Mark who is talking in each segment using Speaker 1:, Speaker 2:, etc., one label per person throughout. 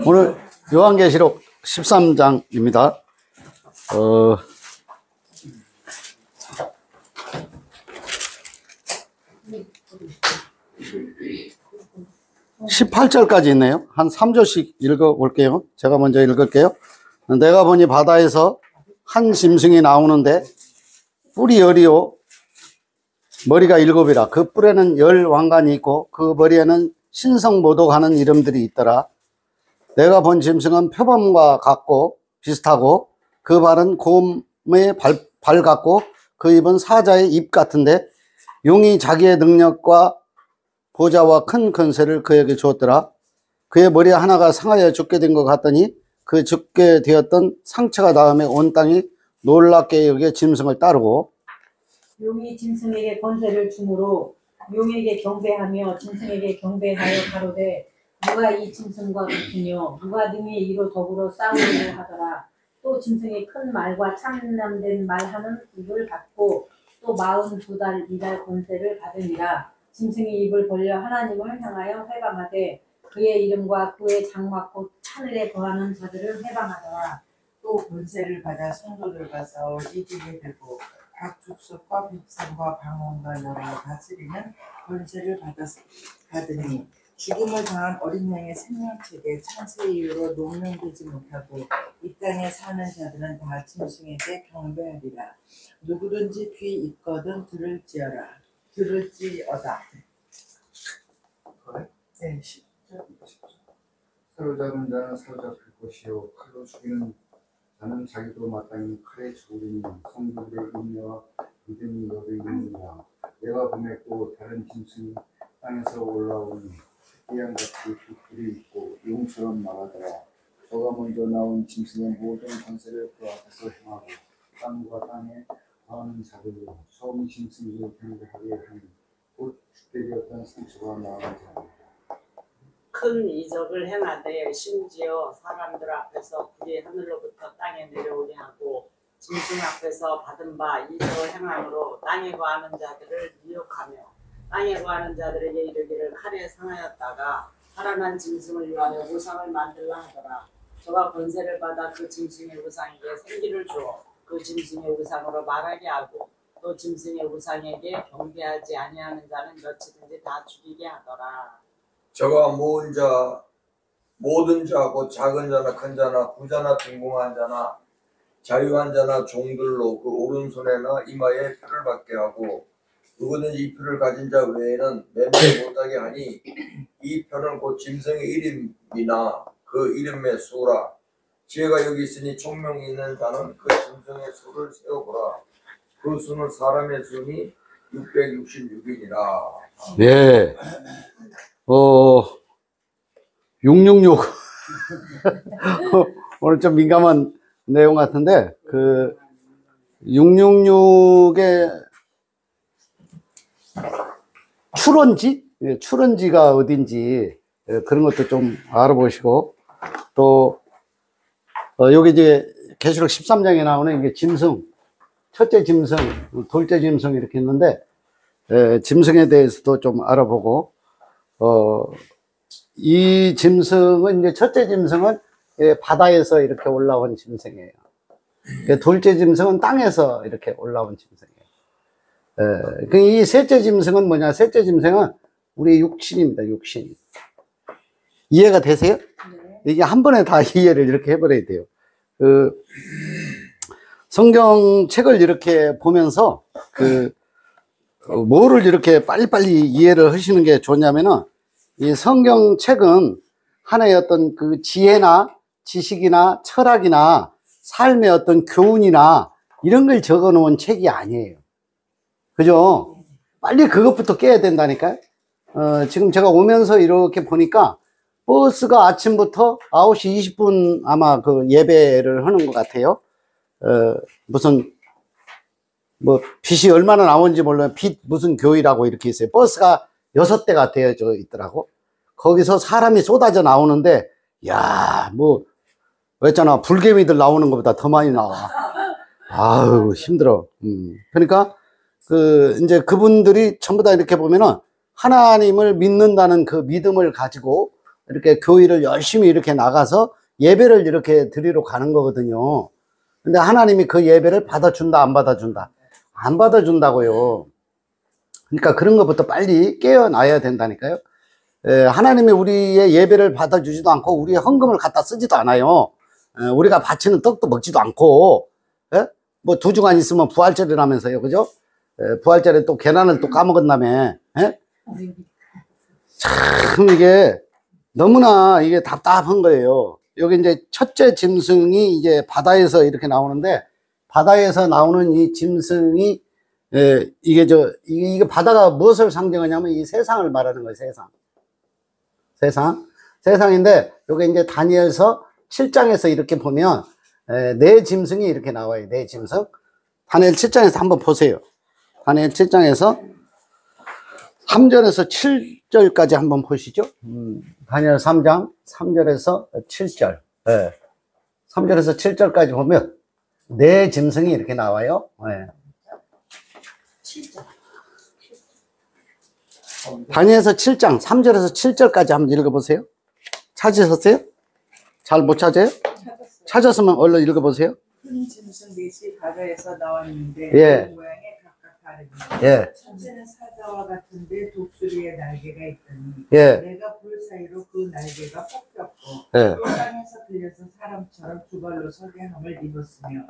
Speaker 1: 오늘 요한계시록 13장입니다. 18절까지 있네요. 한 3조씩 읽어볼게요. 제가 먼저 읽을게요. 내가 보니 바다에서 한 짐승이 나오는데 뿔이 열이요 머리가 7이라. 그 뿔에는 10 왕관이 있고 그 머리에는 신성모독하는 이름들이 있더라. 내가 본 짐승은 표범과 같고 비슷하고 그 발은 곰의 발 같고 그 입은 사자의 입 같은데 용이 자기의 능력과 보좌와 큰 권세를 그에게 주었더라. 그의 머리 하나가 상하여 죽게 된 것 같더니 그 죽게 되었던 상처가 다음에 온 땅이 놀랍게 여기에 짐승을 따르고
Speaker 2: 용이 짐승에게 권세를 주므로 용에게 경배하며 짐승에게 경배하여 가로되 누가 이 짐승과 같으며 누가 능히 이로 더불어 싸우려 하더라. 또 짐승이 큰 말과 참남된 말하는 입을 받고 또 42달 2달 권세를 받으니라. 짐승이 입을 벌려 하나님을 향하여 회방하되 그의 이름과 그의 장막 곧 하늘에 거하는 자들을 회방하더라.
Speaker 3: 또 권세를 받아 성도들과 싸워 이기게 되고 각 족속과 백성과 방언과 나라를 다스리는 권세를 받으니 죽음을 당한 어린 양의 생명책에 창세 이후로 농명되지 못하고 이 땅에 사는 자들은 다 짐승에게 경배하리라. 누구든지 귀 있거든 들을지어다.
Speaker 4: 네, 10절. 사로잡은 자는 사로잡힐 것이요 칼로 죽이는 자는 자기도 마땅히 칼에 죽으리니 성도들의 인내와 믿음이 너를 이루느니라. 내가 보냈고 다른 짐승이 땅에서 올라오니 새끼양같이 그 뿔이 있고 용처럼 말하더라. 저가 먼저 나온 짐승의 모든 권세를 그 앞에서 행하고 땅과 땅에 거하는 자들로 처음 짐승을 경배하게 하니 곧 죽게 되었던 상처가 나은 자들이라.
Speaker 5: 큰 이적을 행하되 심지어 사람들 앞에서 불이 하늘로부터 땅에 내려오게 하고 짐승 앞에서 받은 바 이적을 행함으로 땅에 거하는 자들을 미혹하며 땅에 거하는 자들에게 이르기를 칼에 상하였다가 살아난 짐승을 위하여 우상을 만들라 하더라. 저가 권세를 받아 그 짐승의 우상에게 생기를 주어 그 짐승의 우상으로 말하게 하고 또 짐승의 우상에게 경배하지 아니하는 자는 며칠든지 다 죽이게 하더라.
Speaker 6: 저가 모든 자 곧 작은 자나 큰 자나 부자나 빈궁한 자나 자유한 자나 종들로 그 오른손에나 이마에 표를 받게 하고 누구든지 이 표를 가진 자 외에는 매매 못하게 하니 이 표는 곧 짐승의 이름이나 그 이름의 수라. 지혜가 여기 있으니 총명이 있는 자는 그 짐승의 수를 세어보라. 그 수는 사람의 수니 666이니라.
Speaker 1: 네. 666 오늘 좀 민감한 내용 같은데 그 666의 출원지가 어딘지 그런 것도 좀 알아보시고 또 여기 이제 계시록 13장에 나오는 이게 짐승, 첫째 짐승, 둘째 짐승 이렇게 있는데 짐승에 대해서도 좀 알아보고 이 짐승은 이제 첫째 짐승은 바다에서 이렇게 올라온 짐승이에요. 둘째 짐승은 땅에서 이렇게 올라온 짐승이에요. 이 셋째 짐승은 뭐냐? 셋째 짐승은 우리 육신입니다. 육신. 이해가 되세요?
Speaker 2: 네.
Speaker 1: 이게 한 번에 다 이해를 이렇게 해버려야 돼요. 성경책을 이렇게 보면서 뭐를 이렇게 빨리빨리 이해를 하시는 게 좋냐면은 이 성경책은 하나의 어떤 그 지혜나 지식이나 철학이나 삶의 어떤 교훈이나 이런 걸 적어 놓은 책이 아니에요. 그죠? 빨리 그것부터 깨야 된다니까요. 지금 제가 오면서 이렇게 보니까 버스가 아침부터 9시 20분 아마 그 예배를 하는 것 같아요. 무슨 뭐 빛이 얼마나 나오는지 몰라요. 빛 무슨 교회라고 이렇게 있어요. 버스가 6대가 되어져 있더라고. 거기서 사람이 쏟아져 나오는데 야, 뭐 있잖아, 불개미들 나오는 것보다 더 많이 나와. 아유, 힘들어. 그러니까 이제 그분들이 전부 다 이렇게 보면은 하나님을 믿는다는 그 믿음을 가지고 이렇게 교회를 열심히 이렇게 나가서 예배를 이렇게 드리러 가는 거거든요. 근데 하나님이 그 예배를 받아준다, 안 받아준다? 안 받아준다고요. 그러니까 그런 것부터 빨리 깨어나야 된다니까요. 하나님이 우리의 예배를 받아주지도 않고 우리의 헌금을 갖다 쓰지도 않아요. 우리가 바치는 떡도 먹지도 않고, 뭐 2주간 있으면 부활절이라면서요, 그죠? 부활절에 또 계란을 또 까먹었다며. 참 이게 너무나 이게 답답한 거예요. 여기 이제 첫째 짐승이 이제 바다에서 이렇게 나오는데, 바다에서 나오는 이 짐승이 이게 바다가 무엇을 상징하냐면 이 세상을 말하는 거예요. 세상인데 요게 이제 다니엘서 7장에서 이렇게 보면 네 짐승이 이렇게 나와요. 네 짐승. 다니엘 7장에서 한번 보세요. 다니엘 7장에서 3절에서 7절까지 한번 보시죠. 다니엘 3장 3절에서 7절. 3절에서 7절까지 보면 네 짐승이 이렇게 나와요.
Speaker 2: 7절.
Speaker 1: 다니엘서 7장 3절에서 7절까지 한번 읽어보세요. 찾으셨어요? 잘 못 찾아요? 찾았으면 얼른 읽어보세요.
Speaker 3: 큰 짐승 넷이 바다에서 나왔는데
Speaker 1: 예.
Speaker 3: 그 모양이 각각 다르니
Speaker 1: 예.
Speaker 3: 첫째는 사자와 같은데 독수리의 날개가 있더니
Speaker 1: 예.
Speaker 3: 내가 볼 사이로 그 날개가 뽑혔고
Speaker 1: 예.
Speaker 3: 또 땅에서 들려서 사람처럼 두 발로 서게 함을 입었으며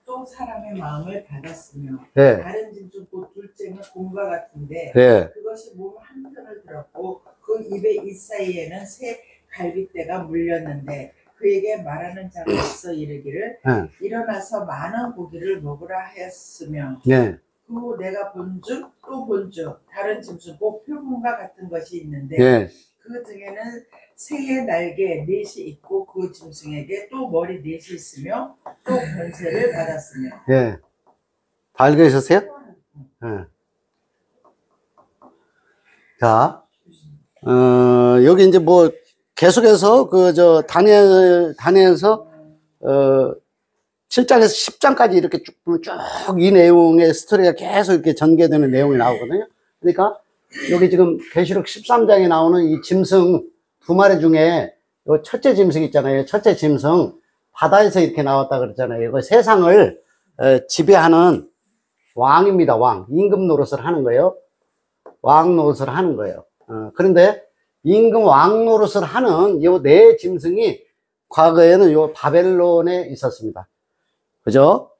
Speaker 3: 또 사람의 마음을 받았으며
Speaker 1: 예.
Speaker 3: 다른 짐승 곧 둘째는 곰과 같은데
Speaker 1: 예.
Speaker 3: 그것이 몸 한편을 들었고 그 입의 이 사이에는 새 갈빗대가 물렸는데 그에게 말하는 자가 있어 이르기를 일어나서 많은 고기를 먹으라 하였으며
Speaker 1: 예.
Speaker 3: 그 내가 본즉 또 본즉 다른 짐승 곧 표범과 같은 것이 있는데
Speaker 1: 예.
Speaker 3: 그 등에는 새의 날개 넷이 있고 그 짐승에게 또 머리 넷이 있으며 또 권세를 받았으며.
Speaker 1: 예. 다 읽으셨어요? 예. 자, 여기 이제 뭐 계속해서 다니엘서 7장에서 10장까지 이렇게 쭉 이 내용의 스토리가 계속 이렇게 전개되는 내용이 나오거든요. 그러니까 여기 지금 계시록 13장에 나오는 이 짐승 2마리 중에 요 첫째 짐승 있잖아요. 첫째 짐승 바다에서 이렇게 나왔다 그랬잖아요. 이거 세상을 지배하는 왕입니다. 왕. 임금 노릇을 하는 거예요. 왕 노릇을 하는 거예요. 그런데 임금 왕 노릇을 하는 요 네 짐승이 과거에는 요 바벨론에 있었습니다. 그죠?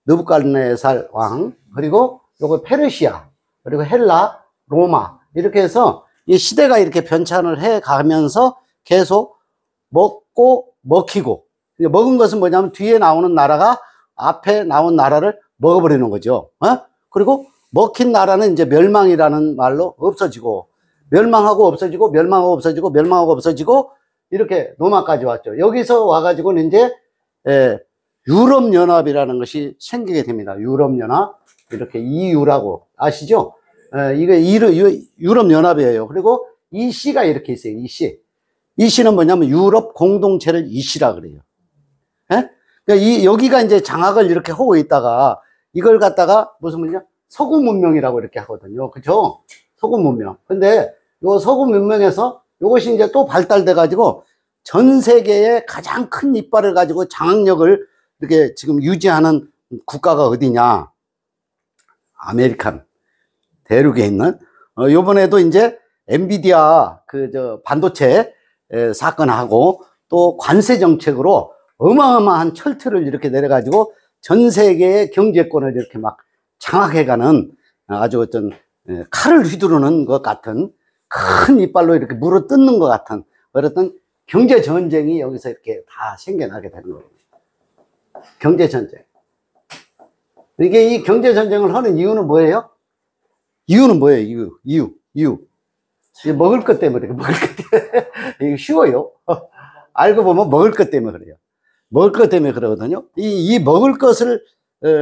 Speaker 1: 느부갓네살 왕, 그리고 요거 페르시아, 그리고 헬라, 로마, 이렇게 해서 이 시대가 이렇게 변천을 해 가면서 계속 먹고 먹히고, 먹은 것은 뭐냐면 뒤에 나오는 나라가 앞에 나온 나라를 먹어버리는 거죠. 그리고 먹힌 나라는 이제 멸망이라는 말로 없어지고, 멸망하고 없어지고, 멸망하고 없어지고, 멸망하고 없어지고, 이렇게 로마까지 왔죠. 여기서 와가지고는 이제, 유럽연합이라는 것이 생기게 됩니다. 유럽연합. 이렇게 EU라고 아시죠? 이게 유럽연합이에요. 그리고 EC가 이렇게 있어요. EC. EC는 뭐냐면 유럽 공동체를 EC라 그래요. 그러니까 여기가 이제 장악을 이렇게 하고 있다가 이걸 갖다가 무슨 문제냐? 서구 문명이라고 이렇게 하거든요. 그죠? 서구 문명. 근데 요 서구 문명에서 요것이 이제 또 발달돼 가지고 전 세계의 가장 큰 이빨을 가지고 장악력을 이렇게 지금 유지하는 국가가 어디냐? 아메리칸 대륙에 있는, 요번에도 이제 엔비디아 반도체 사건하고 또 관세 정책으로 어마어마한 철퇴를 이렇게 내려가지고 전 세계의 경제권을 이렇게 막 장악해가는 아주 어떤 칼을 휘두르는 것 같은 큰 이빨로 이렇게 물어 뜯는 것 같은 어떤 경제 전쟁이 여기서 이렇게 다 생겨나게 되는 거예요. 경제 전쟁. 이게 이 경제 전쟁을 하는 이유는 뭐예요? 이유는 뭐예요? 이유. 이게 먹을 것 때문에 그래요. 먹을 것 때문에. 이게 쉬워요. 알고 보면 먹을 것 때문에 그래요. 먹을 것 때문에 그러거든요. 이 먹을 것을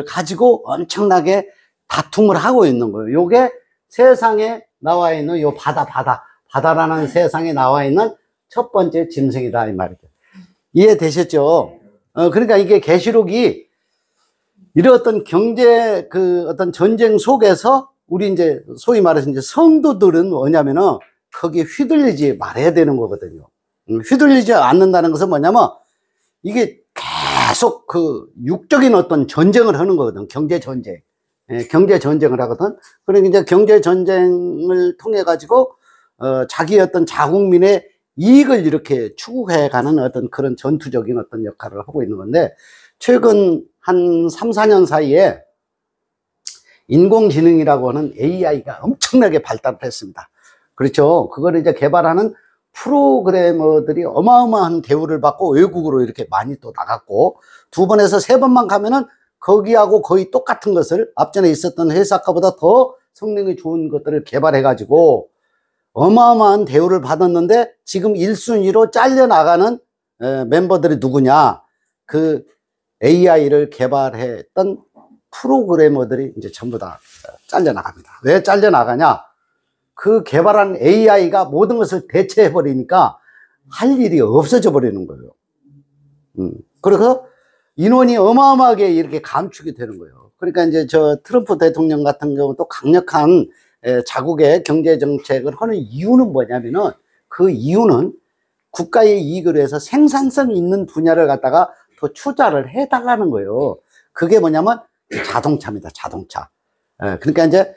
Speaker 1: 가지고 엄청나게 다툼을 하고 있는 거예요. 요게 세상에 나와 있는 요 바다라는 세상에 나와 있는 첫 번째 짐승이다 이 말이죠. 이해되셨죠? 그러니까 이게 계시록이 이런 어떤 경제 어떤 전쟁 속에서 우리 이제 소위 말해서 이제 성도들은 뭐냐면은 거기에 휘둘리지 말아야 되는 거거든요. 휘둘리지 않는다는 것은 뭐냐면 이게 계속 그 육적인 어떤 전쟁을 하는 거거든. 경제 전쟁. 경제 전쟁을 하거든. 그러니까 이제 경제 전쟁을 통해 가지고 자기 어떤 자국민의 이익을 이렇게 추구해 가는 어떤 그런 전투적인 어떤 역할을 하고 있는 건데, 최근 한 3, 4년 사이에 인공지능이라고 하는 AI가 엄청나게 발달을 했습니다. 그렇죠. 그걸 이제 개발하는 프로그래머들이 어마어마한 대우를 받고 외국으로 이렇게 많이 또 나갔고, 2번에서 3번만 가면은 거기하고 거의 똑같은 것을 앞전에 있었던 회사가보다 더 성능이 좋은 것들을 개발해 가지고 어마어마한 대우를 받았는데, 지금 1순위로 잘려나가는 멤버들이 누구냐? 그 AI를 개발했던 프로그래머들이 이제 전부 다 잘려나갑니다. 왜 잘려나가냐? 그 개발한 AI가 모든 것을 대체해 버리니까 할 일이 없어져 버리는 거예요. 그래서 인원이 어마어마하게 이렇게 감축이 되는 거예요. 그러니까 이제 저 트럼프 대통령 같은 경우도 강력한 자국의 경제 정책을 하는 이유는 뭐냐면은, 그 이유는 국가의 이익을 위해서 생산성 있는 분야를 갖다가 더 투자를 해달라는 거예요. 그게 뭐냐면 자동차입니다. 자동차. 그러니까 이제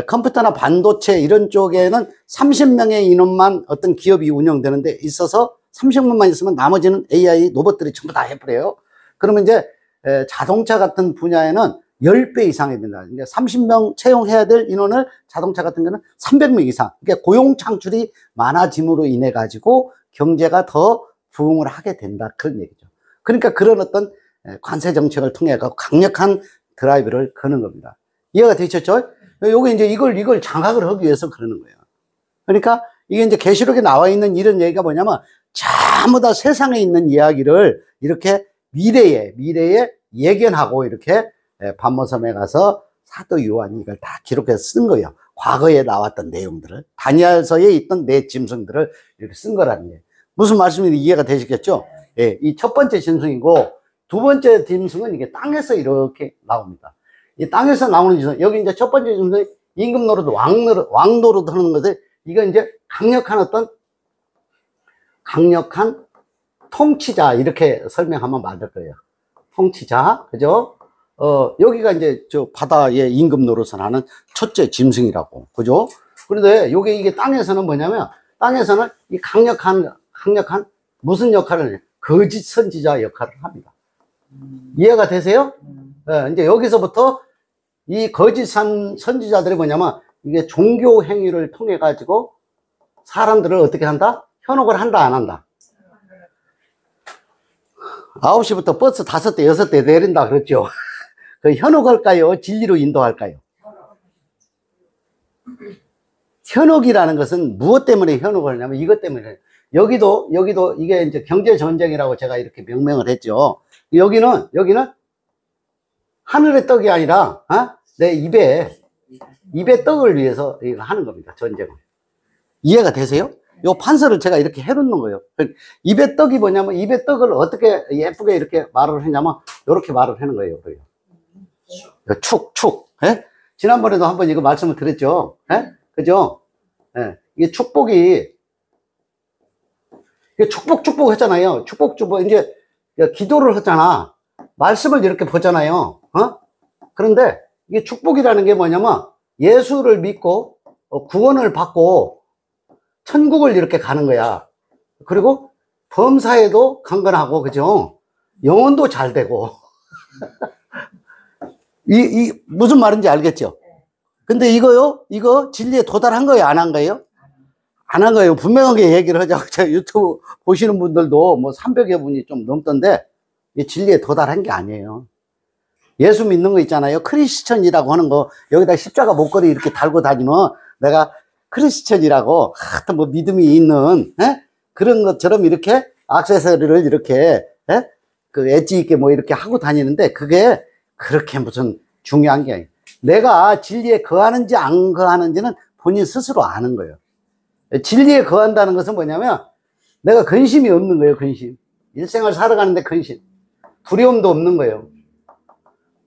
Speaker 1: 컴퓨터나 반도체 이런 쪽에는 30명의 인원만 어떤 기업이 운영되는데 있어서 30명만 있으면 나머지는 AI 로봇들이 전부 다 해버려요. 그러면 이제 자동차 같은 분야에는 10배 이상이 된다. 이제 30명 채용해야 될 인원을 자동차 같은 경우는 300명 이상. 그러니까 고용 창출이 많아짐으로 인해 가지고 경제가 더 부흥을 하게 된다. 그런 얘기죠. 그러니까 그런 어떤 관세 정책을 통해 갖고 강력한 드라이브를 거는 겁니다. 이해가 되셨죠? 요게 이제 이걸 장악을 하기 위해서 그러는 거예요. 그러니까 이게 이제 계시록에 나와 있는 이런 얘기가 뭐냐면, 전부 다 세상에 있는 이야기를 이렇게 미래에 예견하고 이렇게 반모섬에 가서 사도 요한이 이걸 다 기록해서 쓴 거예요. 과거에 나왔던 내용들을, 다니엘서에 있던 내 짐승들을 이렇게 쓴 거라는 거예요. 무슨 말씀인지 이해가 되시겠죠? 예, 이 첫 번째 짐승이고, 두 번째 짐승은 이게 땅에서 이렇게 나옵니다. 이 땅에서 나오는 짐승, 여기 이제 첫 번째 짐승이 임금 노릇, 왕 노릇 하는 것을, 이건 이제 강력한 통치자, 이렇게 설명하면 맞을 거예요. 통치자, 그죠? 여기가 이제 저 바다의 임금 노릇을 하는 첫째 짐승이라고, 그죠? 그런데 이게 땅에서는 뭐냐면, 땅에서는 이 강력한 무슨 역할을 해요? 거짓 선지자 역할을 합니다. 이해가 되세요? 네, 이제 여기서부터 이 거짓 선지자들이 뭐냐면, 이게 종교 행위를 통해 가지고 사람들을 어떻게 한다? 현혹을 한다, 안 한다? 9시부터 버스 5대, 6대 내린다 그랬죠. 그 현혹할까요? 진리로 인도할까요? 현혹이라는 것은 무엇 때문에 현혹을 하냐면, 이것 때문에. 여기도 이게 이제 경제 전쟁이라고 제가 이렇게 명명을 했죠. 여기는 하늘의 떡이 아니라 내 입에 떡을 위해서 하는 겁니다. 전쟁을. 이해가 되세요? 요 판서를 제가 이렇게 해놓는 거예요. 입의 떡이 뭐냐면, 입의 떡을 어떻게 예쁘게 이렇게 말을 했냐면, 이렇게 말을 하는 거예요. 축. 예? 지난번에도 한번 이거 말씀을 드렸죠. 예? 그죠? 예. 이게 축복 했잖아요. 축복, 이제 기도를 했잖아. 말씀을 이렇게 보잖아요. 그런데 이게 축복이라는 게 뭐냐면, 예수를 믿고 구원을 받고 천국을 이렇게 가는 거야. 그리고 범사에도 강건하고, 그죠? 영혼도 잘 되고. 무슨 말인지 알겠죠? 근데 이거 진리에 도달한 거예요? 안 한 거예요? 안 한 거예요. 분명하게 얘기를 하자고. 제가 유튜브 보시는 분들도 뭐 300여 분이 좀 넘던데, 이 진리에 도달한 게 아니에요. 예수 믿는 거 있잖아요. 크리스천이라고 하는 거, 여기다 십자가 목걸이 이렇게 달고 다니면 내가 크리스천이라고, 하여튼 뭐 믿음이 있는, 그런 것처럼 이렇게 액세서리를 이렇게, 그 엣지 있게 뭐 이렇게 하고 다니는데, 그게 그렇게 무슨 중요한 게 아니에요. 내가 진리에 거하는지 안 거하는지는 본인 스스로 아는 거예요. 진리에 거한다는 것은 뭐냐면, 내가 근심이 없는 거예요. 근심. 일생을 살아가는데 근심. 두려움도 없는 거예요.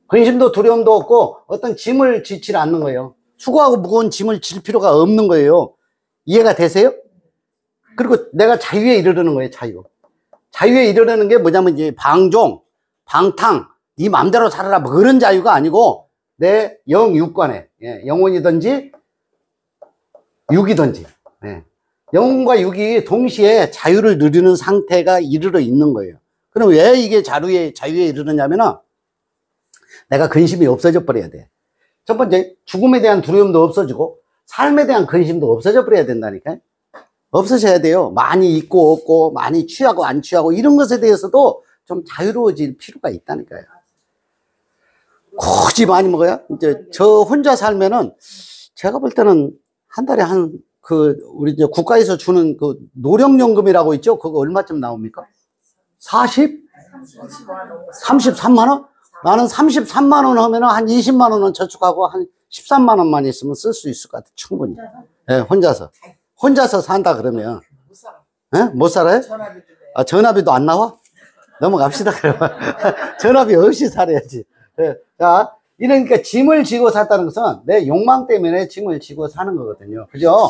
Speaker 1: 근심도 두려움도 없고 어떤 짐을 지지 않는 거예요. 수고하고 무거운 짐을 질 필요가 없는 거예요. 이해가 되세요? 그리고 내가 자유에 이르르는 거예요, 자유. 자유에 이르르는 게 뭐냐면 이제 방종, 방탕, 네 맘대로 살아라 뭐 그런 자유가 아니고 내 영육관에 영혼이든지 육이든지 영혼과 육이 동시에 자유를 누리는 상태가 이르러 있는 거예요. 그럼 왜 이게 자유에 이르느냐면은 내가 근심이 없어져 버려야 돼. 첫 번째, 죽음에 대한 두려움도 없어지고 삶에 대한 근심도 없어져 버려야 된다니까요. 없어져야 돼요. 많이 있고 없고 많이 취하고 안 취하고 이런 것에 대해서도 좀 자유로워질 필요가 있다니까요. 굳이 많이 먹어야 이제 저 혼자 살면은 제가 볼 때는 한 달에 우리 이제 국가에서 주는 그 노령연금이라고 있죠. 그거 얼마쯤 나옵니까? 33만 원? 나는 33만 원 하면은 한 20만 원은 저축하고 한 13만 원만 있으면 쓸 수 있을 것 같아. 충분히. 혼자서 산다 그러면. 못 살아요? 전화비도 안 나와? 넘어갑시다, 그러면. 전화비 없이 살아야지. 자, 이러니까 짐을 지고 살다는 것은 내 욕망 때문에 짐을 지고 사는 거거든요. 그죠?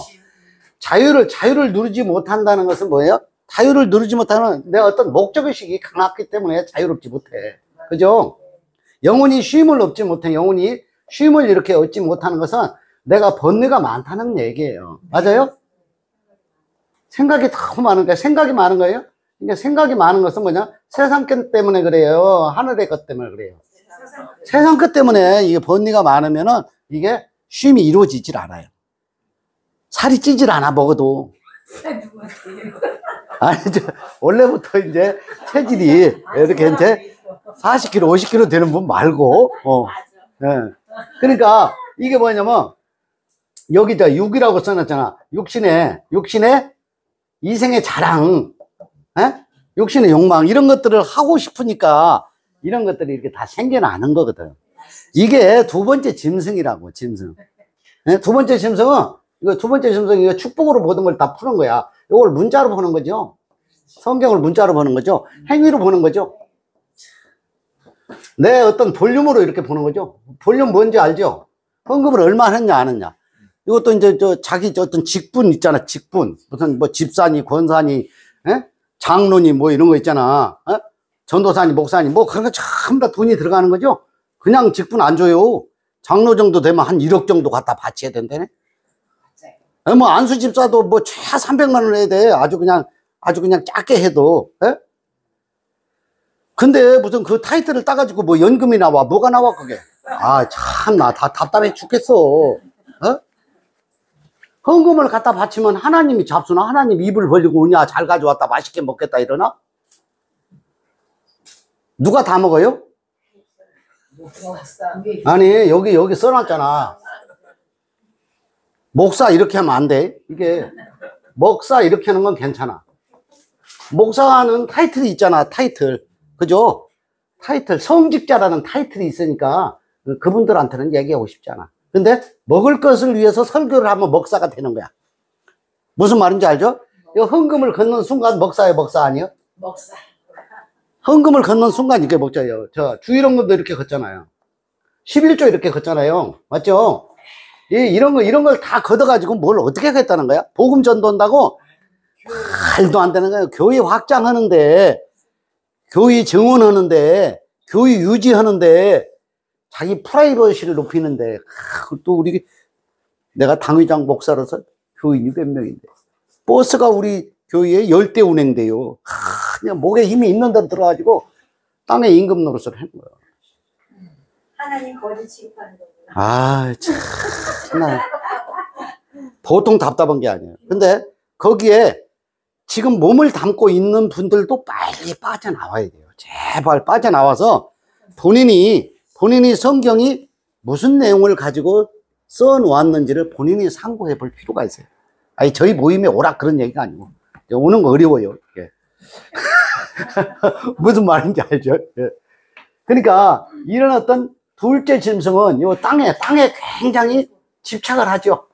Speaker 1: 자유를 누리지 못한다는 것은 뭐예요? 자유를 누리지 못하는 내 어떤 목적의식이 강하기 때문에 자유롭지 못해. 그죠? 영혼이 쉼을 얻지 못해. 영혼이 쉼을 이렇게 얻지 못하는 것은 내가 번뇌가 많다는 얘기예요. 맞아요? 생각이 너무 많은 거예요. 생각이 많은 거예요? 그러니까 생각이 많은 것은 뭐냐? 세상 것 때문에 그래요? 하늘의 것 때문에 그래요? 세상 것 때문에 이게 번뇌가 많으면은 이게 쉼이 이루어지질 않아요. 살이 찌질 않아, 먹어도. 아니, 원래부터 이제 체질이 이렇게 이제 40kg, 50kg 되는 분 말고, 그러니까 이게 뭐냐면, 여기 육이라고 써놨잖아. 육신의 이생의 자랑, 육신의 욕망, 이런 것들을 하고 싶으니까 이런 것들이 이렇게 다 생겨나는 거거든. 이게 두 번째 짐승이라고, 짐승. 두 번째 짐승은, 이거 축복으로 보던 걸 다 푸는 거야. 이걸 문자로 보는 거죠. 성경을 문자로 보는 거죠. 행위로 보는 거죠. 내 어떤 볼륨으로 이렇게 보는 거죠. 볼륨 뭔지 알죠? 헌금을 얼마 했냐, 안 했냐. 이것도 이제 자기 어떤 직분 있잖아, 직분. 무슨 뭐 집사니, 권사니, 장로니 뭐 이런 거 있잖아. 전도사니, 목사니, 뭐 그런 거 전부 다 돈이 들어가는 거죠. 그냥 직분 안 줘요. 장로 정도 되면 한 1억 정도 갖다 바쳐야 된다네. 뭐 안수 집사도 뭐 최하 300만 원 해야 돼. 아주 그냥 작게 해도. 근데 무슨 그 타이틀을 따가지고 뭐 연금이 나와, 뭐가 나와 그게. 아 참나 다 답답해 죽겠어. 헌금을 갖다 바치면 하나님이 잡수나? 하나님 입을 벌리고 오냐? 잘 가져왔다 맛있게 먹겠다 이러나? 누가 다 먹어요? 아니 여기 써놨잖아. 목사 이렇게 하면 안 돼. 이게 목사 이렇게 하는 건 괜찮아. 목사는 타이틀이 있잖아. 타이틀. 그죠? 타이틀, 성직자라는 타이틀이 있으니까 그분들한테는 얘기하고 싶지 않아. 근데 먹을 것을 위해서 설교를 하면 목사가 되는 거야. 무슨 말인지 알죠? 이 헌금을 걷는 순간 목사예요, 목사 아니에요?
Speaker 2: 먹사.
Speaker 1: 헌금을 걷는 순간 이게 목사예요. 저 주일헌금도 이렇게 걷잖아요. 11조 이렇게 걷잖아요. 맞죠? 이런 걸 다 걷어가지고 뭘 어떻게 하겠다는 거야? 복음 전도한다고? 말도 안 되는 거예요. 교회 확장하는데, 교회 정원하는데, 교회 유지하는데, 자기 프라이버시를 높이는데, 또 내가 당회장 목사로서 교인이 몇 명인데, 버스가 우리 교회에 10대 운행돼요. 그냥 목에 힘이 있는 대로 들어가지고, 땅에 임금 노릇을 하는 거야.
Speaker 2: 하나님 거짓 취급하는 거구나.
Speaker 1: 아, 참나. 보통 답답한 게 아니에요. 근데 거기에 지금 몸을 담고 있는 분들도 빨리 빠져나와야 돼요. 제발 빠져나와서 본인이 성경이 무슨 내용을 가지고 써놓았는지를 본인이 상고해 볼 필요가 있어요. 아니, 저희 모임에 오라 그런 얘기가 아니고. 오는 거 어려워요. 예. 무슨 말인지 알죠? 예. 그러니까 이런 어떤 둘째 짐승은 요 땅에 굉장히 집착을 하죠.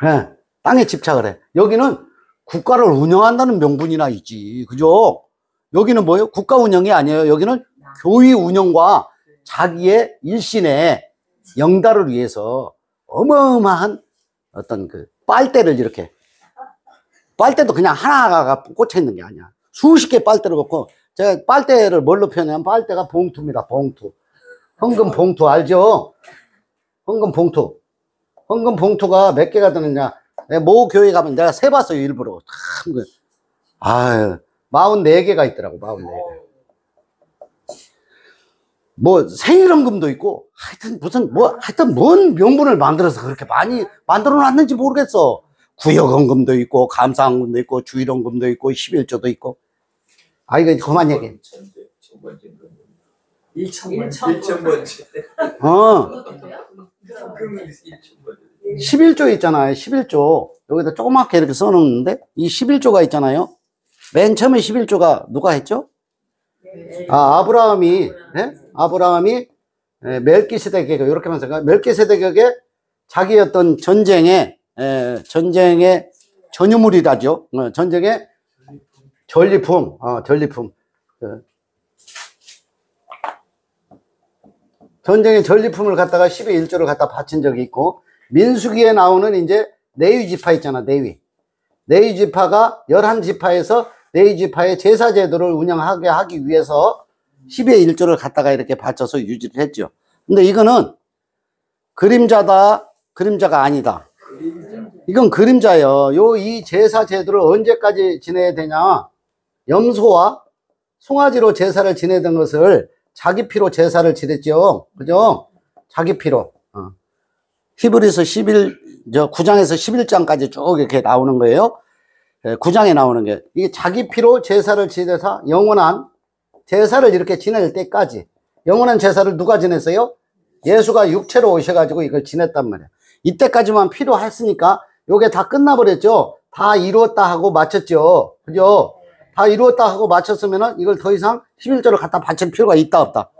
Speaker 1: 네, 땅에 집착을 해. 여기는 국가를 운영한다는 명분이나 있지. 그죠? 여기는 뭐예요? 국가 운영이 아니에요. 여기는 교회 운영과 자기의 일신의 영달을 위해서 어마어마한 어떤 그 빨대를 이렇게 빨대도 그냥 하나가 꽂혀 있는 게 아니야. 수십 개 빨대를 놓고, 제가 빨대를 뭘로 표현하면 빨대가 봉투입니다. 봉투. 헌금 봉투 알죠? 헌금 봉투. 헌금 봉투가 몇 개가 드느냐. 모 교회 가면 내가 세봤어요, 일부러. 참, 아유, 44개가 있더라고, 44개. 뭐 생일헌금도 있고 하여튼 하여튼 뭔 명분을 만들어서 그렇게 많이 만들어 놨는지 모르겠어. 구역헌금도 있고 감사헌금도 있고 주일헌금도 있고 11조도 있고. 아 이거 그만 얘기해.
Speaker 6: 1,000번째.
Speaker 1: 11조 있잖아요. 11조 여기다 조그맣게 이렇게 써놓는데 이 11조가 있잖아요. 맨 처음에 11조가 누가 했죠? 아브라함이 멜기세덱에게 이렇게 하면서 멜기세덱에게 자기 어떤 전쟁의 전유물이라죠. 전쟁의 전리품. 전쟁의 전리품을 갖다가 10의 1조를 갖다 바친 적이 있고, 민수기에 나오는 이제 레위 지파 있잖아. 레위 지파가 11지파에서 레위 지파의 제사 제도를 운영하게 하기 위해서 10의 1조를 갖다가 이렇게 바쳐서 유지를 했죠. 근데 이거는 그림자가 아니다. 이건 그림자예요. 이 제사 제도를 언제까지 지내야 되냐? 염소와 송아지로 제사를 지내던 것을 자기 피로 제사를 지냈죠. 그죠? 자기 피로. 히브리서 9장에서 11장까지 쭉 이렇게 나오는 거예요. 9장에 나오는 게, 이게 자기 피로 제사를 지내서 영원한 제사를 이렇게 지낼 때까지. 영원한 제사를 누가 지냈어요? 예수가 육체로 오셔가지고 이걸 지냈단 말이야. 이때까지만 필요했으니까 요게 다 끝나버렸죠. 다 이루었다 하고 마쳤죠. 그죠? 다 이루었다 하고 마쳤으면은 이걸 더 이상 11조를 갖다 바칠 필요가 있다 없다?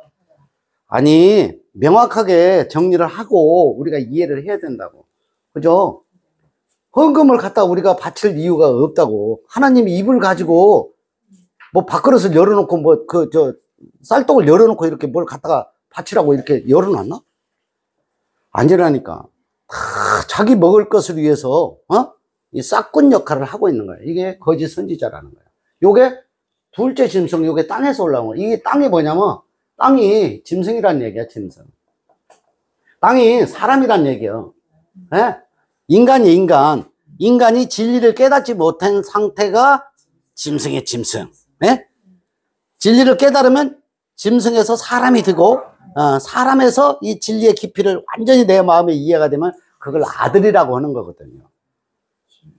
Speaker 1: 아니, 명확하게 정리를 하고 우리가 이해를 해야 된다고. 그죠? 헌금을 갖다 우리가 바칠 이유가 없다고. 하나님이 입을 가지고 뭐 밥그릇을 열어놓고 쌀떡을 열어놓고 이렇게 뭘 갖다가 바치라고 이렇게 열어놨나? 아니라니까. 다 자기 먹을 것을 위해서 이 싹꾼 역할을 하고 있는 거예요. 이게 거짓 선지자라는 거예요. 요게 둘째 짐승, 요게 땅에서 올라온 거예요. 이게 땅이 뭐냐면 땅이 짐승이란 얘기야. 짐승. 땅이 사람이란 얘기예요. 예? 인간이 진리를 깨닫지 못한 상태가 짐승의 짐승. 예? 진리를 깨달으면 짐승에서 사람이 되고, 사람에서 이 진리의 깊이를 완전히 내 마음에 이해가 되면 그걸 아들이라고 하는 거거든요.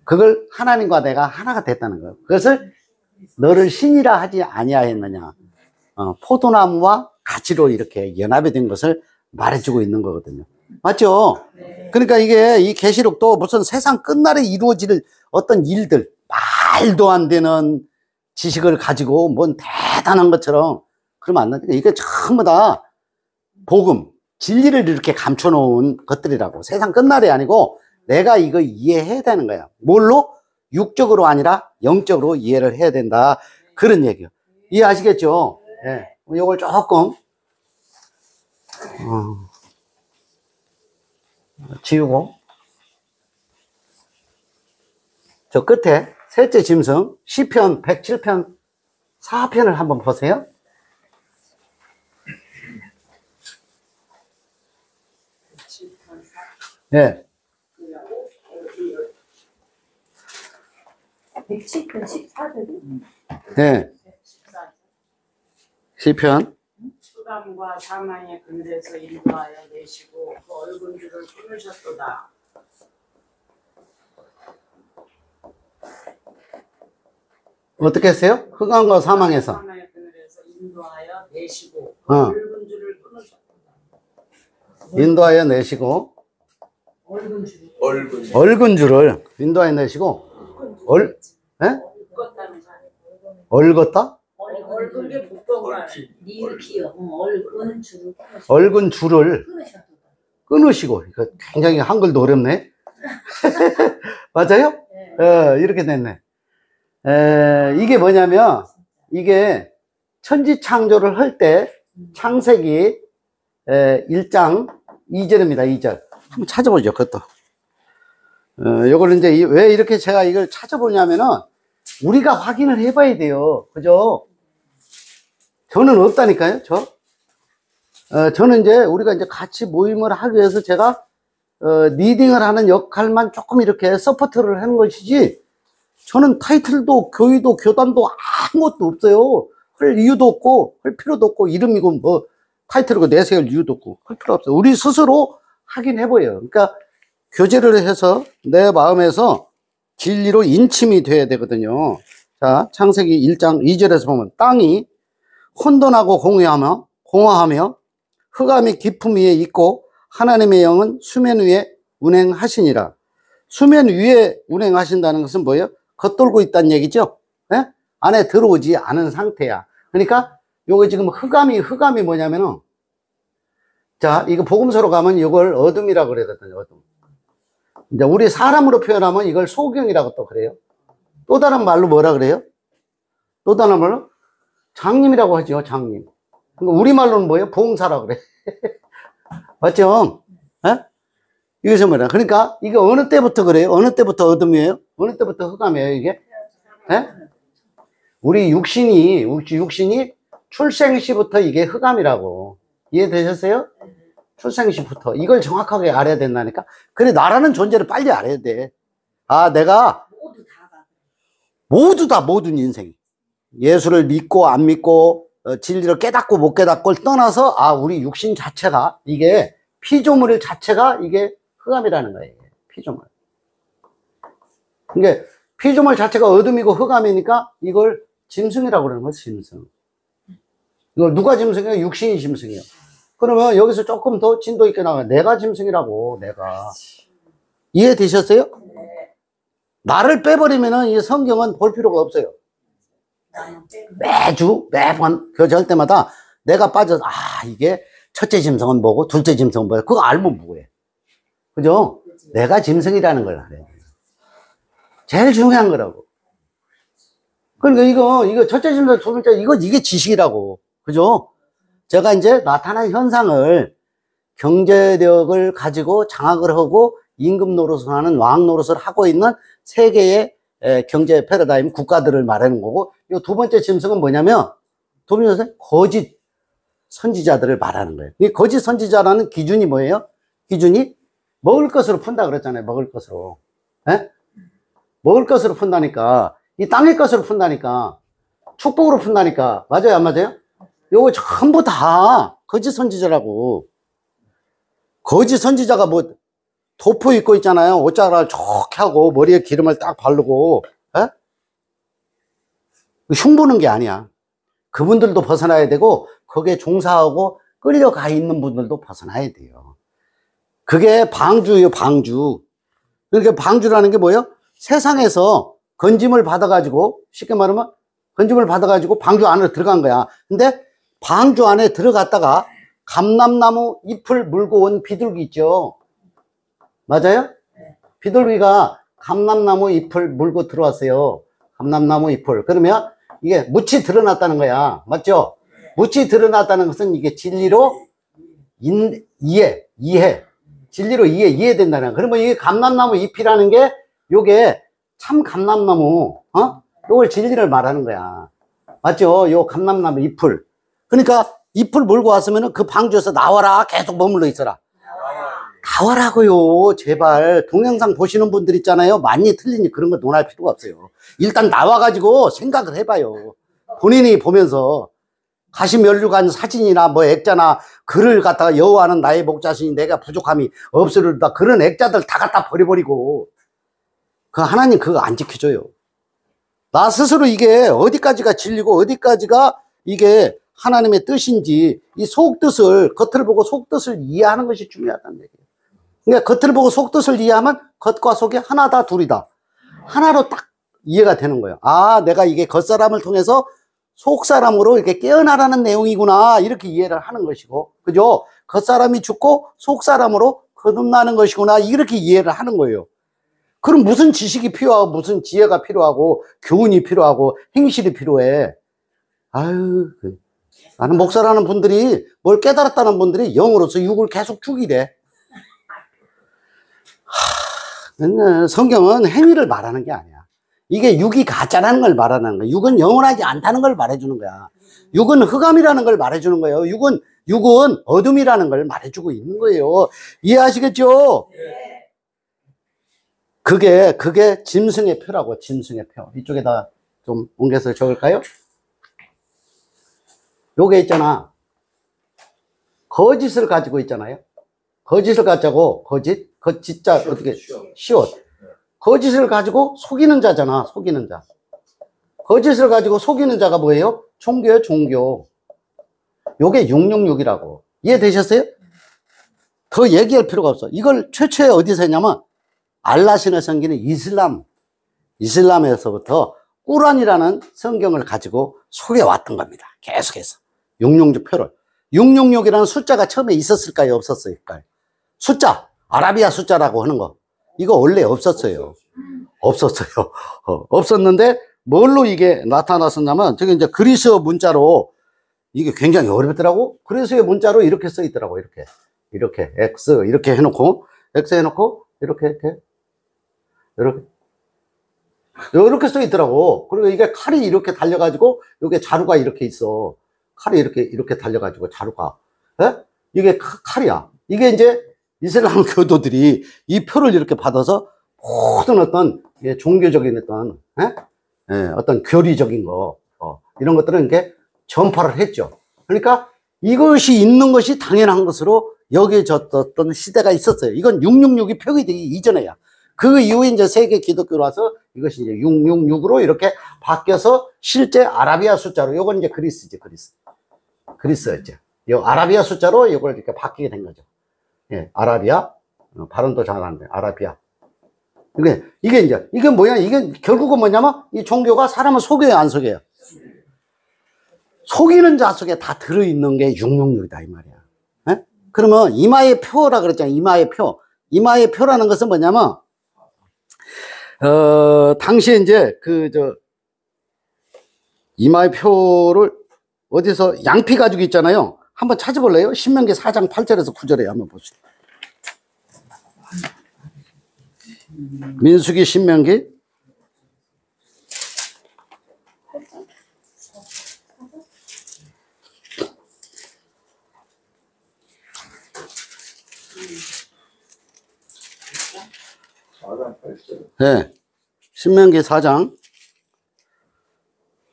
Speaker 1: 그걸 하나님과 내가 하나가 됐다는 거예요. 그것을 너를 신이라 하지 아니하였느냐. 포도나무와 가지로 이렇게 연합이 된 것을 말해주고 있는 거거든요. 맞죠? 네. 그러니까 이게 이 계시록도 무슨 세상 끝날에 이루어질 어떤 일들, 말도 안 되는 지식을 가지고 뭔 대단한 것처럼 그러면 안 되니까 이게 전부 다 복음, 진리를 이렇게 감춰놓은 것들이라고. 세상 끝날이 아니고 내가 이거 이해해야 되는 거야. 뭘로? 육적으로 아니라 영적으로 이해를 해야 된다. 그런 얘기요. 이해하시겠죠? 예. 네. 이걸 조금 지우고, 저 끝에 셋째 짐승 시편 107편 4편을 한번 보세요. 네.
Speaker 2: 107편 14절이.
Speaker 1: 네. 시편.
Speaker 5: 수담과 사망의 그늘에서 인도하여 내시고 그 얼굴 줄을 끊으셨도다.
Speaker 1: 어떻게 했어요? 흑암과 사망에서.
Speaker 5: 사망의 그늘에서 인도하여 내시고 그 얼굴 줄을 끊으셨도다.
Speaker 1: 인도하여 내시고. 얼굴 줄을 인도하여 내시고. 얼었다?
Speaker 2: 얼굴을 묶어가 니을키요.
Speaker 1: 얼굴 줄을 끊으시고. 이거 굉장히 한글도 어렵네. 맞아요? 네. 이렇게 됐네. 이게 뭐냐면, 이게 천지 창조를 할 때 창세기 1장 2절입니다. 2절. 한번 찾아보죠, 그것도. 요걸 이제 왜 이렇게 제가 이걸 찾아보냐면은 우리가 확인을 해봐야 돼요. 그죠? 저는 없다니까요, 저는 이제 우리가 이제 같이 모임을 하기 위해서 제가 리딩을 하는 역할만 조금 이렇게 서포트를 하는 것이지, 저는 타이틀도 교의도 교단도 아무것도 없어요. 할 이유도 없고 할 필요도 없고, 이름이고 뭐 타이틀이고 내세울 이유도 없고 할 필요 없어요. 우리 스스로 하긴 해보여요. 그러니까 교제를 해서 내 마음에서 진리로 인침이 돼야 되거든요. 자, 창세기 1장 2절에서 보면 땅이 혼돈하고 공허하며 흑암이 깊음 위에 있고 하나님의 영은 수면 위에 운행하시니라. 수면 위에 운행하신다는 것은 뭐예요? 겉돌고 있다는 얘기죠. 네? 안에 들어오지 않은 상태야. 그러니까 요거 지금 흑암이 뭐냐면은, 자, 이거 복음서로 가면 이걸 어둠이라고 그래야 되거든요. 어둠. 이제 우리 사람으로 표현하면 이걸 소경이라고 또 그래요. 또 다른 말로 뭐라 그래요? 또 다른 말로 장님이라고 하죠. 장님. 그러니까 우리말로는 뭐예요? 봉사라고 그래. 맞죠? 예? 이것이 뭐냐? 그러니까 이게 어느 때부터 그래요? 어느 때부터 어둠이에요? 어느 때부터 흑암이에요, 이게? 예? 우리 육신이 출생시부터 이게 흑암이라고. 이해되셨어요? 출생시부터. 이걸 정확하게 알아야 된다니까? 그래, 나라는 존재를 빨리 알아야 돼. 아, 내가 모든 인생이. 예수를 믿고 안 믿고, 진리를 깨닫고 못 깨닫고를 떠나서, 아, 우리 육신 자체가, 이게 피조물 자체가 이게 흑암이라는 거예요. 피조물. 그러니까 피조물 자체가 어둠이고 흑암이니까 이걸 짐승이라고 그러는 거예요. 짐승. 이걸 누가 짐승이에요? 육신이 짐승이에요. 그러면 여기서 조금 더 진도 있게 나가요. 내가 짐승이라고. 내가. 이해되셨어요? 나를 빼버리면은 이 성경은 볼 필요가 없어요. 매번 교제할 때마다 내가 빠져서, 아, 이게 첫째 짐승은 뭐고 둘째 짐승은 뭐야. 그거 알면 뭐해. 그죠? 내가 짐승이라는 걸 알아야 돼. 제일 중요한 거라고. 그러니까 이거 첫째 짐승, 두 번째, 이게 지식이라고. 그죠? 제가 이제 나타난 현상을 경제력을 가지고 장악을 하고 임금 노릇을 하는 왕 노릇을 하고 있는 세계의 경제 패러다임 국가들을 말하는 거고, 이 두 번째 짐승은 뭐냐면, 두 번째 거짓 선지자들을 말하는 거예요. 이 거짓 선지자라는 기준이 뭐예요? 기준이 먹을 것으로 푼다 그랬잖아요. 먹을 것으로. 에? 먹을 것으로 푼다니까. 이 땅의 것으로 푼다니까. 축복으로 푼다니까. 맞아요, 안 맞아요? 요거 전부 다 거짓 선지자라고. 거짓 선지자가 뭐 도포 입고 있잖아요. 옷자락을 좋게 하고 머리에 기름을 딱 바르고, 에? 흉보는 게 아니야. 그분들도 벗어나야 되고 거기에 종사하고 끌려가 있는 분들도 벗어나야 돼요. 그게 방주예요. 방주. 그러니까 방주라는 게 뭐예요? 세상에서 건짐을 받아가지고, 쉽게 말하면 건짐을 받아가지고 방주 안으로 들어간 거야. 근데 방주 안에 들어갔다가 감람나무 잎을 물고 온 비둘기 있죠. 맞아요? 비둘기가 감람나무 잎을 물고 들어왔어요. 감람나무 잎을. 그러면 이게 묻이 드러났다는 거야. 맞죠? 묻이 드러났다는 것은 이게 진리로 이해. 진리로 이해된다는 거야. 그러면 이게 감람나무 잎이라는 게 요게 참 감람나무, 요걸 진리를 말하는 거야. 맞죠? 요 감람나무 잎을. 그러니까 잎을 몰고 왔으면 그 방주에서 나와라. 계속 머물러 있어라. 나와라고요. 제발. 동영상 보시는 분들 있잖아요. 많이 틀리니 그런 거 논할 필요가 없어요. 일단 나와가지고 생각을 해봐요. 본인이 보면서 가시면류관 사진이나 뭐 액자나 글을 갖다가 여호와는 나의 목자시니 내가 부족함이 없으리로다. 그런 액자들 다 갖다 버려버리고. 그 하나님 그거 안 지켜줘요. 나 스스로 이게 어디까지가 진리고 어디까지가 이게 하나님의 뜻인지, 이 속뜻을, 겉을 보고 속뜻을 이해하는 것이 중요하다는 얘기예요. 그러니까 겉을 보고 속뜻을 이해하면 겉과 속이 하나다 둘이다. 하나로 딱 이해가 되는 거예요. 아, 내가 이게 겉사람을 통해서 속사람으로 이렇게 깨어나라는 내용이구나. 이렇게 이해를 하는 것이고, 그죠? 겉사람이 죽고 속사람으로 거듭나는 것이구나. 이렇게 이해를 하는 거예요. 그럼 무슨 지식이 필요하고 무슨 지혜가 필요하고 교훈이 필요하고 행실이 필요해. 아유, 나는 목사라는 분들이 뭘 깨달았다는 분들이 영으로서 육을 계속 죽이래. 성경은 행위를 말하는 게 아니야. 이게 육이 가짜라는 걸 말하는 거야. 육은 영원하지 않다는 걸 말해주는 거야. 육은 흑암이라는 걸 말해주는 거예요. 육은 어둠이라는 걸 말해주고 있는 거예요. 이해하시겠죠? 그게 짐승의 표라고, 짐승의 표. 이쪽에다 좀 옮겨서 적을까요? 요게 있잖아. 거짓을 가지고 있잖아요. 거짓을 가지고, 거짓자, 어떻게, 시옷. 거짓을 가지고 속이는 자잖아, 속이는 자. 거짓을 가지고 속이는 자가 뭐예요? 종교예요, 종교. 요게 666이라고. 이해되셨어요? 더 얘기할 필요가 없어. 이걸 최초에 어디서 했냐면, 알라신을 섬기는 이슬람에서부터 꾸란이라는 성경을 가지고 속여왔던 겁니다. 계속해서. 666 표를. 666이라는 숫자가 처음에 있었을까요? 없었을까요? 숫자, 아라비아 숫자라고 하는 거. 이거 원래 없었어요. 없었어요. 없었는데, 뭘로 이게 나타났었냐면, 저기 이제 그리스어 문자로, 이게 굉장히 어렵더라고. 그리스어 문자로 이렇게 써 있더라고. 이렇게. X, 이렇게 해놓고, X 해놓고, 이렇게 써 있더라고. 그리고 이게 칼이 이렇게 달려가지고, 이게 자루가 이렇게 있어. 칼이 이렇게 달려가지고, 자루가. 예? 이게 칼이야. 이게 이제 이슬람 교도들이 이 표를 이렇게 받아서 모든 어떤 종교적인 어떤 교리적인 거, 이런 것들은 이렇게 전파를 했죠. 그러니까 이것이 있는 것이 당연한 것으로 여겨졌던 시대가 있었어요. 이건 666이 표기되기 이전에야. 그 이후에 이제 세계 기독교로 와서 이것이 이제 666으로 이렇게 바뀌어서 실제 아라비아 숫자로, 요건 이제 그리스죠, 그리스였죠. 요 아라비아 숫자로 이걸 이렇게 바뀌게 된 거죠. 예, 아라비아, 발음도 잘하는데, 아라비아. 이게 뭐야? 이게 결국은 뭐냐면, 이 종교가 사람을 속여요, 안 속여요? 속이는 자 속에 다 들어있는 게 666이다, 이 말이야. 예? 그러면 이마의 표라 그랬잖아요, 이마의 표. 이마의 표라는 것은 뭐냐면, 당시에 이제, 이마의 표를 어디서 양피 가지고 있잖아요. 한번 찾아볼래요? 신명기 4장 8절에서 9절에 한번 봅시다. 민수기 신명기
Speaker 6: 4장 8절.
Speaker 1: 네. 신명기 4장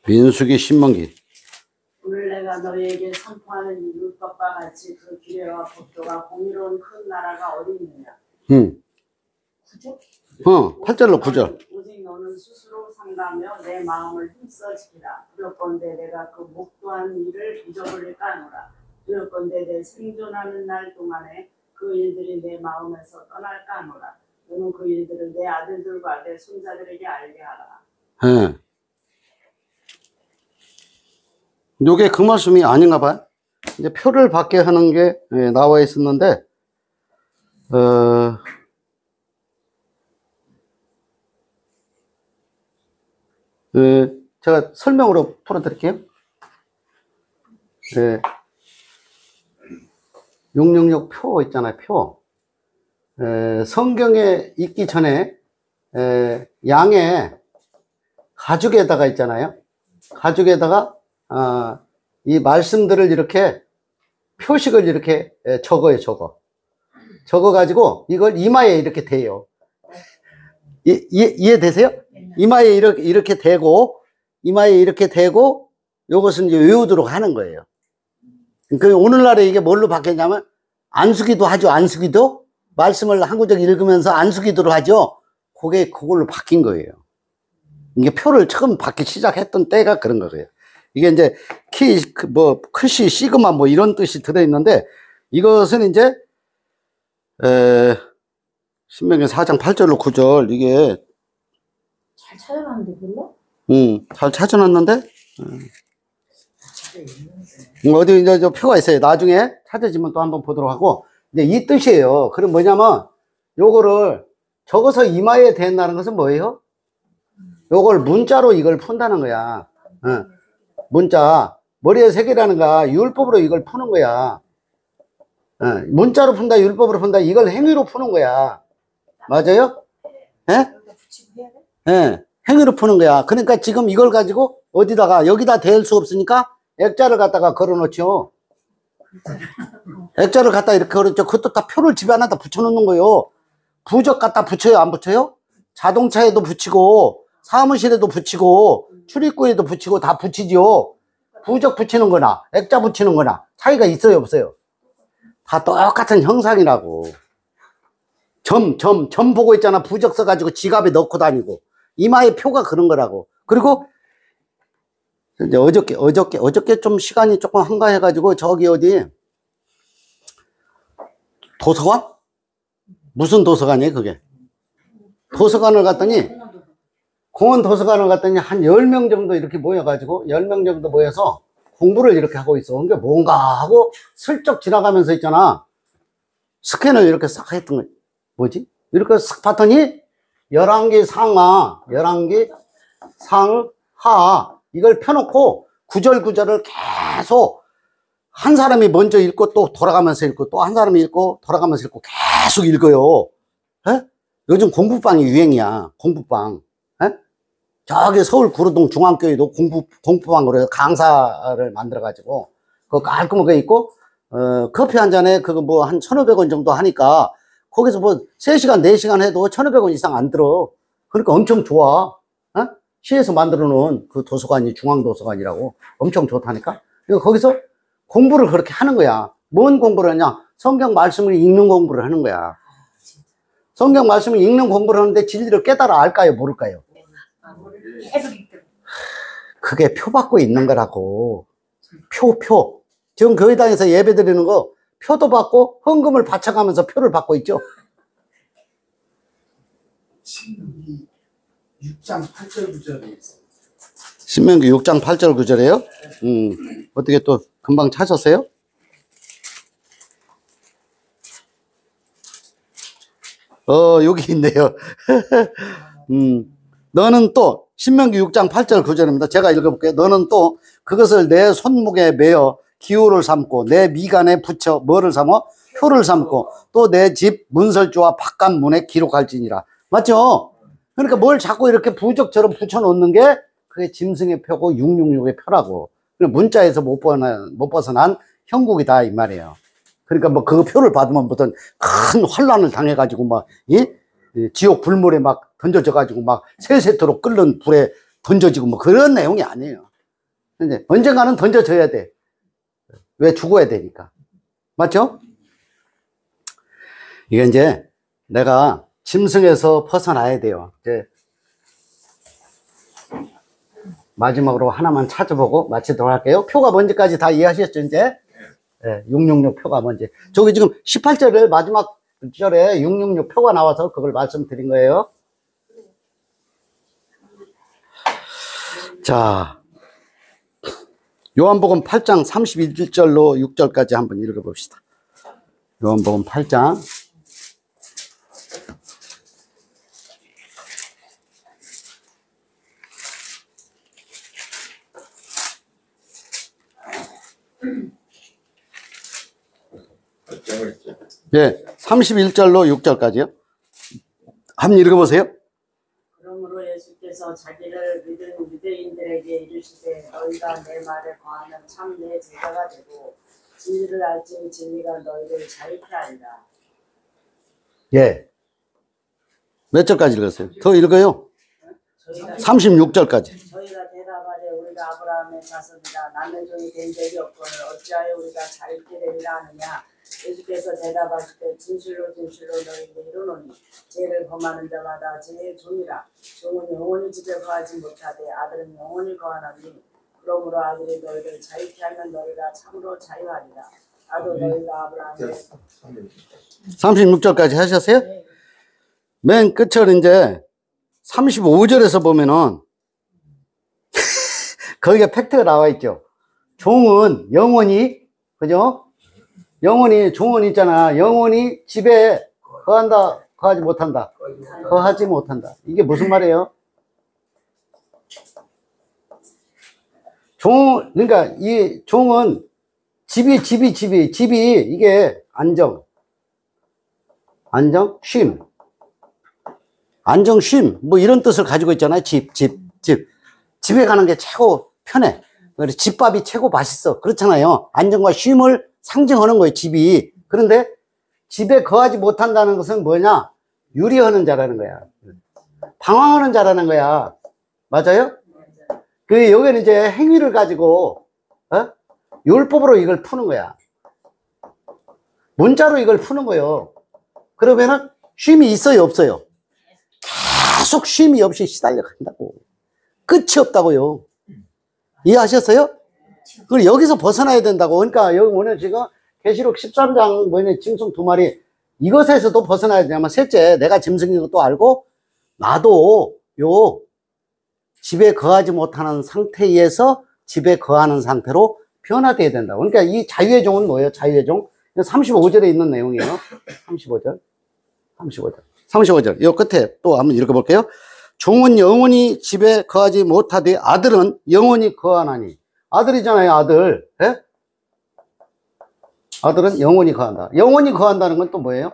Speaker 1: 민수기 신명기.
Speaker 5: 오늘 내가 너희에게 선포하는 이 율법과 같이 그 규례와 법도가 공의로운 큰 나라가 어디 있느냐.
Speaker 1: 8절로 9절.
Speaker 5: 오직 너는 스스로 상가하며 내 마음을 힘써 지키라. 그럴건대 내가 그 목도한 일을 잊어버릴까 하노라. 그럴건대 내 생존하는 날 동안에 그 일들이 내 마음에서 떠날까 하노라. 너는 그 일들을 내 아들들과 내 손자들에게 알게 하라.
Speaker 1: 네. 요게 그 말씀이 아닌가 봐요. 이제 표를 받게 하는 게 나와 있었는데, 제가 설명으로 풀어드릴게요. 666 표 있잖아요, 표. 성경에 있기 전에, 양의 가죽에다가 있잖아요. 가죽에다가, 이 말씀들을 이렇게, 표식을 이렇게 적어요, 적어가지고, 이걸 이마에 이렇게 대요. 이해되세요? 이마에 이렇게 대고, 요것은 이제 외우도록 하는 거예요. 그 오늘날에 이게 뭘로 바뀌었냐면, 안수기도 하죠, 안수기도? 말씀을 한구적 읽으면서 안수기도로 하죠? 그걸로 바뀐 거예요. 이게 표를 처음 받기 시작했던 때가 그런 거예요. 이게 이제 크시, 시그마 이런 뜻이 들어있는데, 이것은 이제, 신명기 4장 8절로 9절, 이게.
Speaker 2: 잘 찾아놨는데, 별로?
Speaker 1: 잘 찾아놨는데, 어디 이제 저 표가 있어요. 나중에 찾아지면 또 한번 보도록 하고, 이제 이 뜻이에요. 그럼 뭐냐면, 요거를 적어서 이마에 댄다는 것은 뭐예요? 요걸 문자로 이걸 푼다는 거야. 문자. 머리에 새기라는 거야. 율법으로 이걸 푸는 거야. 문자로 푼다, 율법으로 푼다, 이걸 행위로 푸는 거야. 맞아요? 예? 예, 행위로 푸는 거야. 그러니까 지금 이걸 가지고 어디다가, 여기다 댈 수 없으니까 액자를 갖다가 걸어 놓죠. 액자를 갖다 이렇게 걸었죠. 그것도 다 표를 집에 하나 다 붙여놓는 거예요. 부적 갖다 붙여요, 안 붙여요? 자동차에도 붙이고, 사무실에도 붙이고, 출입구에도 붙이고, 다 붙이죠. 부적 붙이는 거나, 액자 붙이는 거나, 차이가 있어요, 없어요? 다 똑같은 형상이라고. 점 보고 있잖아. 부적 써가지고 지갑에 넣고 다니고. 이마에 표가 그런 거라고. 그리고, 이제 어저께 좀 시간이 조금 한가해가지고, 저기 어디, 도서관? 무슨 도서관이에요, 그게? 도서관을 갔더니, 공원 도서관을 갔더니 한 10명 정도 이렇게 모여가지고, 10명 정도 모여서 공부를 이렇게 하고 있어. 그게 뭔가 하고 슬쩍 지나가면서 있잖아. 스캔을 이렇게 싹 했던 거. 뭐지? 이렇게 싹 봤더니 11개 상하, 11개 상하, 이걸 펴놓고 구절구절을 계속 한 사람이 먼저 읽고 또 돌아가면서 읽고 또 한 사람이 읽고 돌아가면서 읽고 계속 읽어요. 에? 요즘 공부방이 유행이야. 공부방. 에? 저기 서울 구로동 중앙교회도 공부방으로 강사를 만들어가지고 그거 깔끔하게 있고 커피 한 잔에 그거 뭐 한 1,500원 정도 하니까 거기서 뭐 3시간 4시간 해도 1,500원 이상 안 들어. 그러니까 엄청 좋아. 어? 시에서 만들어 놓은 그 도서관이 중앙도서관이라고 엄청 좋다니까. 그러니까 거기서 공부를 그렇게 하는 거야. 뭔 공부를 하냐? 성경 말씀을 읽는 공부를 하는 거야. 성경 말씀을 읽는 공부를 하는데 진리를 깨달아 알까요? 모를까요? 그게 표 받고 있는 거라고. 표. 지금 교회당에서 예배 드리는 거 표도 받고 헌금을 바쳐가면서 표를 받고 있죠.
Speaker 4: 신명기 6장 8절 9절에 있어요.
Speaker 1: 신명기 6장 8절 9절에요? 어떻게 또 금방 찾았어요? 여기 있네요. 너는 또 신명기 6장 8절 9절입니다. 제가 읽어볼게요. 너는 또 그것을 내 손목에 매어 기호를 삼고 내 미간에 붙여 뭐를 삼어? 표를 삼고 또 내 집 문설주와 바깥 문에 기록할지니라. 맞죠? 그러니까 뭘 자꾸 이렇게 부적처럼 붙여놓는 게 그게 짐승의 표고 666의 표라고. 문자에서 못 벗어난 형국이다 이 말이에요. 그러니까 뭐 그 표를 받으면 무슨 큰 환란을 당해가지고 막 지옥 불물에 막 던져져가지고 막 세세토록 끓는 불에 던져지고 뭐 그런 내용이 아니에요. 근데 언젠가는 던져져야 돼. 왜? 죽어야 되니까. 맞죠? 이게 이제 내가 짐승에서 벗어나야 돼요. 이제 마지막으로 하나만 찾아보고 마치도록 할게요. 표가 뭔지까지 다 이해하셨죠, 이제? 네, 666 표가 뭔지. 저기 지금 18절에 마지막 절에 666 표가 나와서 그걸 말씀드린 거예요. 자, 요한복음 8장 31절로 6절까지 한번 읽어봅시다. 요한복음 8장. 예, 31절로 6절까지요. 한번 읽어보세요.
Speaker 5: 그러므로 예수께서 자기를 믿은 유대인들에게 이르시되 너희가 내 말에 거하면 참 내 제자가 되고 진리를 알지니 진리가 너희를 자유케 하리라.
Speaker 1: 예. 몇 절까지 읽었어요? 더 읽어요. 36절까지.
Speaker 5: 저희가 대답하되 우리가 아브라함의 자손이라 남의 종이 된 적이 없거늘 어찌하여 우리가 자유케 되리라 하느냐. 예수께서 대답하시되 진실로 진실로 너희에게 이르노니 죄를 범하는 자마다 죄의 종이라. 종은 영원히 집에 거하지 못하되 아들은 영원히 거하나니 그러므로 아들이 너희를 자유케 하면 너희가 참으로 자유하리라. 나도 너희가 아브라함의
Speaker 1: 36절까지 하셨어요?
Speaker 5: 네.
Speaker 1: 맨 끝을 이제 35절에서 보면은 거기에 팩트가 나와 있죠. 종은 영원히, 그죠? 영원히, 종은 있잖아. 영원히 집에 거한다, 거하지 못한다. 거하지 못한다. 이게 무슨 말이에요? 그러니까 이 종은 집이 이게 안정, 쉼. 안정, 쉼, 뭐 이런 뜻을 가지고 있잖아요. 집에 가는 게 최고 편해. 그래서 집밥이 최고 맛있어. 그렇잖아요. 안정과 쉼을 상징하는 거예요, 집이. 그런데 집에 거하지 못한다는 것은 뭐냐? 유리하는 자라는 거야. 방황하는 자라는 거야. 맞아요? 그, 여기는 이제 행위를 가지고, 율법으로 이걸 푸는 거야. 문자로 이걸 푸는 거예요. 그러면은 쉼이 있어요, 없어요? 계속 쉼이 없이 시달려 간다고. 끝이 없다고요. 이해하셨어요? 그리고 여기서 벗어나야 된다고. 그러니까 여기 오늘 지금 계시록 13장 뭐냐 짐승 2마리 이것에서도 벗어나야 되냐면 셋째, 내가 짐승인 것도 알고 나도 요 집에 거하지 못하는 상태에서 집에 거하는 상태로 변화돼야 된다. 그러니까 이 자유의 종은 뭐예요? 자유의 종. 35절에 있는 내용이에요. 35절. 요 끝에 또 한번 읽어볼게요. 종은 영원히 집에 거하지 못하되 아들은 영원히 거하나니. 아들이잖아요, 아들. 예? 아들은 영원히 거한다. 영원히 거한다는 건 또 뭐예요?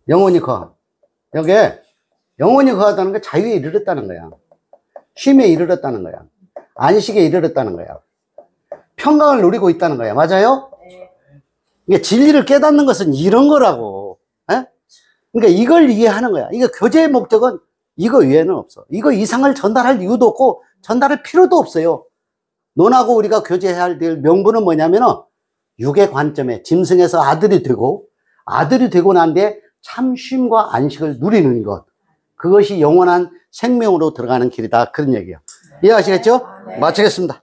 Speaker 1: 영원히 거함. 여기에 영원히 거하다는 게 자유에 이르렀다는 거야. 쉼에 이르렀다는 거야. 안식에 이르렀다는 거야. 평강을 누리고 있다는 거야. 맞아요? 이게 진리를 깨닫는 것은 이런 거라고. 에? 그러니까 이걸 이해하는 거야. 이거 교제의 목적은 이거 외에는 없어. 이거 이상을 전달할 이유도 없고 전달할 필요도 없어요. 논하고 우리가 교제해야 할 명분은 뭐냐면은 육의 관점에 짐승에서 아들이 되고 난 뒤에 참 쉼과 안식을 누리는 것. 그것이 영원한 생명으로 들어가는 길이다. 그런 얘기예요. 이해하시겠죠? 마치겠습니다.